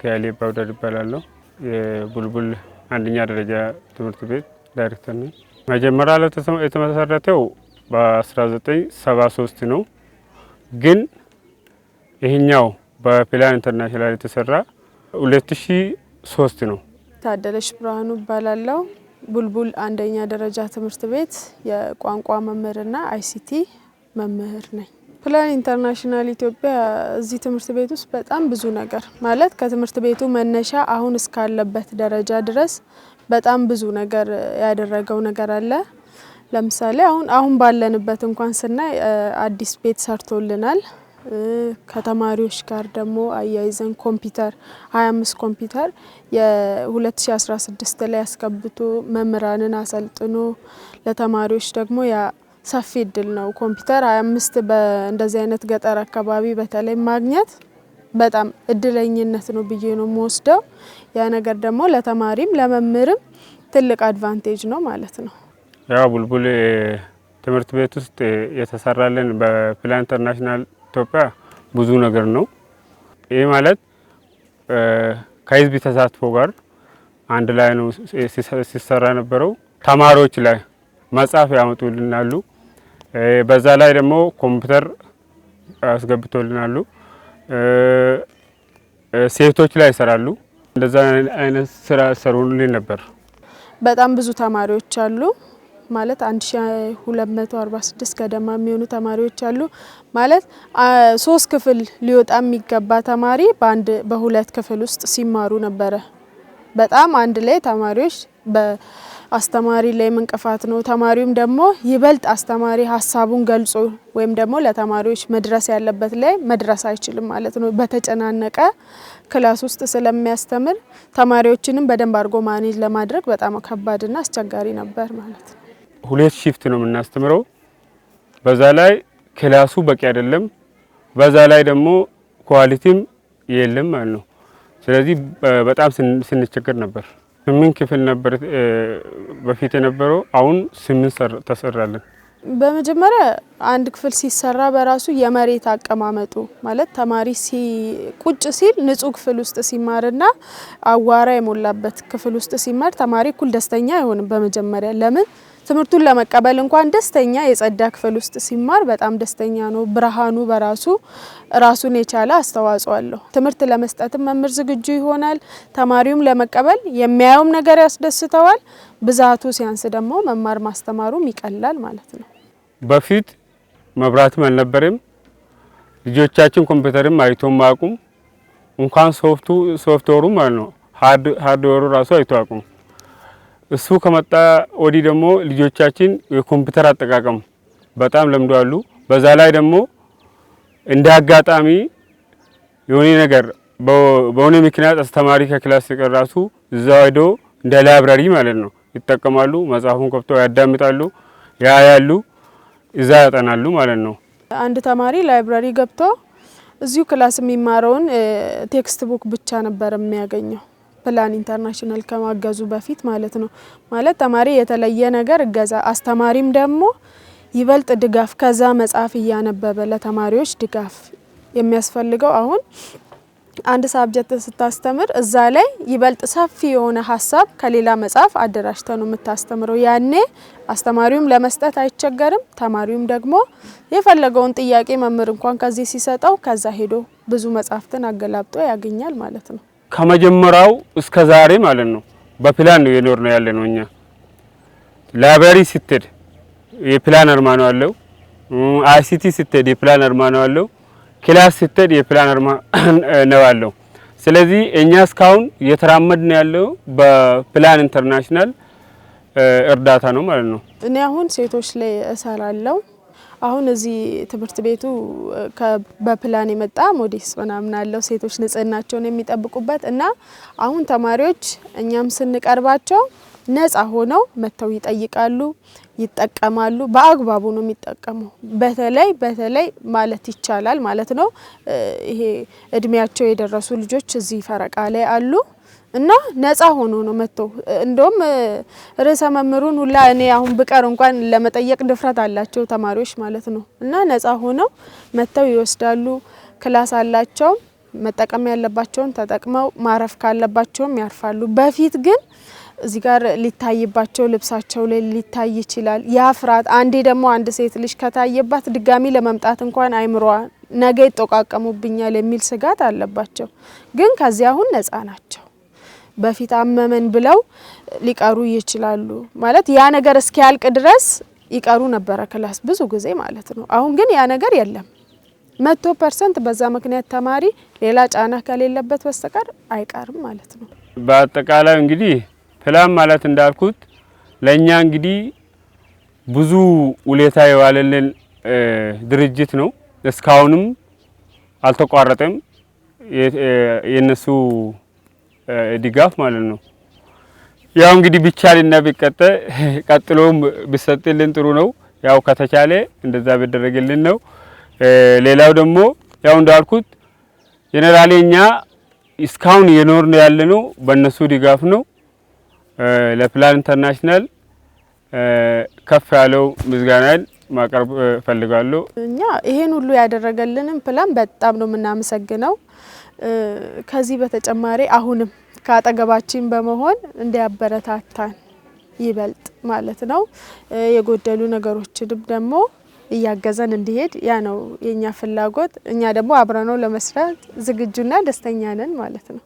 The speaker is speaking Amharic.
ከያሌ ባውደር ይባላለሁ። የቡልቡል አንደኛ ደረጃ ትምህርት ቤት ዳይሬክተር ነኝ። መጀመሪያ ላይ የተመሰረተው በ1973 ነው። ግን ይሄኛው በፕላን ኢንተርናሽናል የተሰራ 2003 ነው። ታደለሽ ብርሃኑ ይባላለሁ። ቡልቡል አንደኛ ደረጃ ትምህርት ቤት የቋንቋ መምህርና አይሲቲ መምህር ነኝ። ፕላን ኢንተርናሽናል ኢትዮጵያ እዚህ ትምህርት ቤት ውስጥ በጣም ብዙ ነገር ማለት ከትምህርት ቤቱ መነሻ አሁን እስካለበት ደረጃ ድረስ በጣም ብዙ ነገር ያደረገው ነገር አለ። ለምሳሌ አሁን ባለንበት እንኳን ስናይ አዲስ ቤት ሰርቶልናል። ከተማሪዎች ጋር ደግሞ አያይዘን ኮምፒውተር 25 ኮምፒውተር የ2016 ላይ ያስከብቶ መምህራንን አሰልጥኖ ለተማሪዎች ደግሞ ያ ሰፊ እድል ነው። ኮምፒውተር 25 በእንደዚህ አይነት ገጠር አካባቢ በተለይ ማግኘት በጣም እድለኝነት ነው ብዬ ነው የምወስደው። ያ ነገር ደግሞ ለተማሪም ለመምህርም ትልቅ አድቫንቴጅ ነው ማለት ነው። ያው ቡልቡል ትምህርት ቤት ውስጥ የተሰራልን በፕላን ኢንተርናሽናል ኢትዮጵያ ብዙ ነገር ነው። ይህ ማለት ከህዝብ ተሳትፎ ጋር አንድ ላይ ነው ሲሰራ ነበረው። ተማሪዎች ላይ መጽሐፍ ያመጡልናሉ። በዛ ላይ ደግሞ ኮምፒውተር አስገብቶልናሉ። ሴቶች ላይ ይሰራሉ። እንደዛ አይነት ስራ ሰሩልን ነበር። በጣም ብዙ ተማሪዎች አሉ ማለት 1246 ገደማ የሚሆኑ ተማሪዎች አሉ ማለት 3 ክፍል ሊወጣ የሚገባ ተማሪ በሁለት ክፍል ውስጥ ሲማሩ ነበረ። በጣም አንድ ላይ ተማሪዎች በአስተማሪ ላይ እንቅፋት ነው። ተማሪውም ደግሞ ይበልጥ አስተማሪ ሀሳቡን ገልጾ ወይም ደግሞ ለተማሪዎች መድረስ ያለበት ላይ መድረስ አይችልም ማለት ነው። በተጨናነቀ ክላስ ውስጥ ስለሚያስተምር ተማሪዎችንም በደንብ አድርጎ ማኔጅ ለማድረግ በጣም ከባድና አስቸጋሪ ነበር ማለት ነው። 2 ሺፍት ነው የምናስተምረው። በዛ ላይ ክላሱ በቂ አይደለም። በዛ ላይ ደግሞ ኳሊቲም የለም ማለት ነው። ስለዚህ በጣም ስንቸገር ነበር። 8 ክፍል ነበር በፊት የነበረው፣ አሁን 8 ተሰራለን። በመጀመሪያ አንድ ክፍል ሲሰራ በራሱ የመሬት አቀማመጡ ማለት ተማሪ ቁጭ ሲል ንጹህ ክፍል ውስጥ ሲማርና አዋራ የሞላበት ክፍል ውስጥ ሲማር ተማሪ እኩል ደስተኛ አይሆንም። በመጀመሪያ ለምን ትምህርቱን ለመቀበል እንኳን ደስተኛ የጸዳ ክፍል ውስጥ ሲማር በጣም ደስተኛ ነው። ብርሃኑ በራሱ ራሱን የቻለ አስተዋጽኦ አለው። ትምህርት ለመስጠትም መምህር ዝግጁ ይሆናል። ተማሪውም ለመቀበል የሚያየውም ነገር ያስደስተዋል። ብዛቱ ሲያንስ ደግሞ መማር ማስተማሩም ይቀላል ማለት ነው። በፊት መብራትም አልነበረም። ልጆቻችን ኮምፒውተርም አይቶም አያውቁም። እንኳን ሶፍትዌሩ ማለት ነው ሃርድዌሩ ራሱ አይቶ አያውቁም። እሱ ከመጣ ወዲህ ደግሞ ልጆቻችን የኮምፒውተር አጠቃቀም በጣም ለምደዋል። በዛ ላይ ደግሞ እንደ አጋጣሚ የሆነ ነገር በሆነ ምክንያት አስተማሪ ከክላስ ሲቀራሱ እዛው ሄዶ እንደ ላይብራሪ ማለት ነው ይጠቀማሉ። መጽሐፉን ከፍተው ያዳምጣሉ፣ ያያሉ፣ እዛ ያጠናሉ ማለት ነው። አንድ ተማሪ ላይብራሪ ገብቶ እዚሁ ክላስ የሚማረውን ቴክስት ቡክ ብቻ ነበር የሚያገኘው ፕላን ኢንተርናሽናል ከማገዙ በፊት ማለት ነው። ማለት ተማሪ የተለየ ነገር እገዛ፣ አስተማሪም ደግሞ ይበልጥ ድጋፍ ከዛ መጽሐፍ እያነበበ ለተማሪዎች ድጋፍ የሚያስፈልገው አሁን አንድ ሳብጀክት ስታስተምር እዛ ላይ ይበልጥ ሰፊ የሆነ ሀሳብ ከሌላ መጽሐፍ አደራጅተ ነው የምታስተምረው። ያኔ አስተማሪውም ለመስጠት አይቸገርም። ተማሪውም ደግሞ የፈለገውን ጥያቄ መምህር እንኳን ከዚህ ሲሰጠው ከዛ ሄዶ ብዙ መጽሐፍትን አገላብጦ ያገኛል ማለት ነው። ከመጀመሪያው እስከ ዛሬ ማለት ነው በፕላን ነው የኖር ነው ያለ ነው። እኛ ላይብራሪ ስትሄድ የፕላን አርማ ነው ያለው። አይሲቲ ስትሄድ የፕላን አርማ ነው ያለው። ክላስ ስትሄድ የፕላን አርማ ነው ያለው። ስለዚህ እኛ እስካሁን እየተራመድን ያለው በፕላን ኢንተርናሽናል እርዳታ ነው ማለት ነው። እኔ አሁን ሴቶች ላይ እሰራለሁ። አሁን እዚህ ትምህርት ቤቱ በፕላን የመጣ ሞዴስ ምናምን አለው ሴቶች ንጽህናቸውን የሚጠብቁበት እና አሁን ተማሪዎች እኛም ስንቀርባቸው ነፃ ሆነው መተው ይጠይቃሉ፣ ይጠቀማሉ። በአግባቡ ነው የሚጠቀመው። በተለይ ማለት ይቻላል ማለት ነው ይሄ እድሜያቸው የደረሱ ልጆች እዚህ ፈረቃ ላይ አሉ እና ነፃ ሆኖ ነው መተው። እንደውም ርዕሰ መምህሩን ሁላ እኔ አሁን ብቀር እንኳን ለመጠየቅ ድፍረት አላቸው ተማሪዎች ማለት ነው። እና ነፃ ሆነው መተው ይወስዳሉ። ክላስ አላቸው። መጠቀም ያለባቸውን ተጠቅመው ማረፍ ካለባቸውም ያርፋሉ። በፊት ግን እዚህ ጋር ሊታይባቸው ልብሳቸው ላይ ሊታይ ይችላል። ያ ፍርሃት አንዴ ደግሞ አንድ ሴት ልጅ ከታየባት ድጋሚ ለመምጣት እንኳን አይምሯ ነገ ይጠቃቀሙብኛል የሚል ስጋት አለባቸው። ግን ከዚህ አሁን ነፃ ናቸው። በፊት አመመን ብለው ሊቀሩ ይችላሉ ማለት ያ ነገር እስኪያልቅ ድረስ ይቀሩ ነበር ክላስ ብዙ ጊዜ ማለት ነው። አሁን ግን ያ ነገር የለም 100% በዛ ምክንያት ተማሪ ሌላ ጫና ከሌለበት በስተቀር አይቀርም ማለት ነው። በአጠቃላይ እንግዲህ ፕላን ማለት እንዳልኩት ለኛ እንግዲህ ብዙ ውለታ የዋለልን ድርጅት ነው። እስካሁንም አልተቋረጠም የነሱ ድጋፍ ማለት ነው። ያው እንግዲህ ቢቻልና ቀጥሎም ቢሰጥልን ጥሩ ነው። ያው ከተቻለ እንደዛ ቢደረግልን ነው። ሌላው ደግሞ ያው እንዳልኩት ጀነራልኛ እስካሁን የኖርን ያለነው በእነሱ ድጋፍ ነው። ለፕላን ኢንተርናሽናል ከፍ ያለው ምስጋናን ማቅረብ ፈልጋለሁ። እኛ ይሄን ሁሉ ያደረገልንን ፕላን በጣም ነው የምናመሰግነው። ከዚህ በተጨማሪ አሁንም ካጠገባችን በመሆን እንዲያበረታታን ይበልጥ ማለት ነው የጎደሉ ነገሮችንም ደግሞ እያገዘን እንዲሄድ ያ ነው የኛ ፍላጎት። እኛ ደግሞ አብረነው ለመስራት ዝግጁና ደስተኛ ነን ማለት ነው።